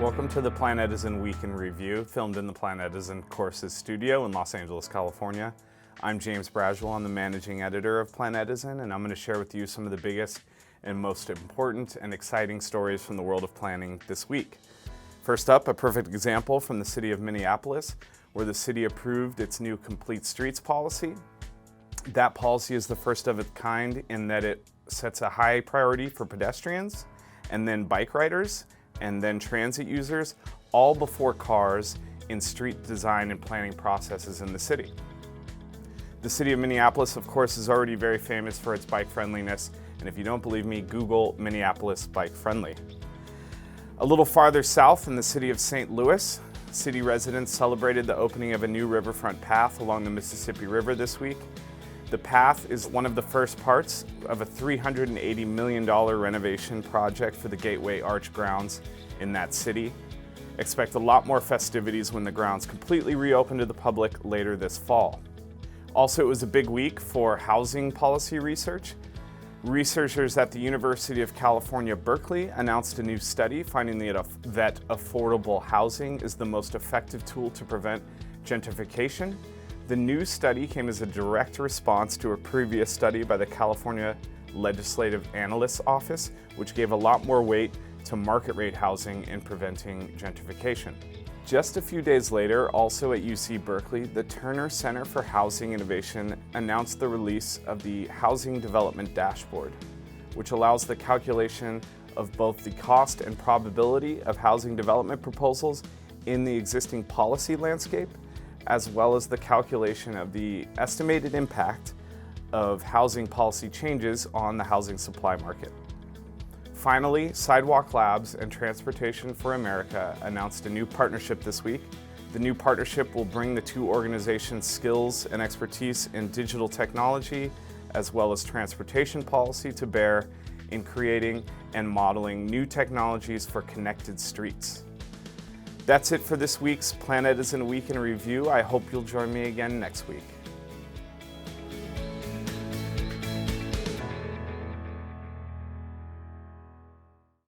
Welcome to the Planetizen Week in Review, filmed in the Planetizen Courses studio in Los Angeles, California. I'm James Braswell, I'm the managing editor of Planetizen, and I'm going to share with you some of the biggest and most important and exciting stories from the world of planning this week. First up, a perfect example from the city of Minneapolis, where the city approved its new Complete Streets policy. That policy is the first of its kind in that it sets a high priority for pedestrians, and then bike riders, and then transit users, all before cars in street design and planning processes in the city. The city of Minneapolis, of course, is already very famous for its bike friendliness, and if you don't believe me, Google Minneapolis bike friendly. A little farther south in the city of St. Louis, city residents celebrated the opening of a new riverfront path along the Mississippi River this week. The path is one of the first parts of a $380 million renovation project for the Gateway Arch grounds in that city. Expect a lot more festivities when the grounds completely reopen to the public later this fall. Also, it was a big week for housing policy research. Researchers at the University of California, Berkeley announced a new study finding that affordable housing is the most effective tool to prevent gentrification. The new study came as a direct response to a previous study by the California Legislative Analyst's Office, which gave a lot more weight to market rate housing in preventing gentrification. Just a few days later, also at UC Berkeley, the Turner Center for Housing Innovation announced the release of the Housing Development Dashboard, which allows the calculation of both the cost and probability of housing development proposals in the existing policy landscape, as well as the calculation of the estimated impact of housing policy changes on the housing supply market. Finally, Sidewalk Labs and Transportation for America announced a new partnership this week. The new partnership will bring the two organizations' skills and expertise in digital technology, as well as transportation policy, to bear in creating and modeling new technologies for connected streets. That's it for this week's Planetizen Week in Review. I hope you'll join me again next week.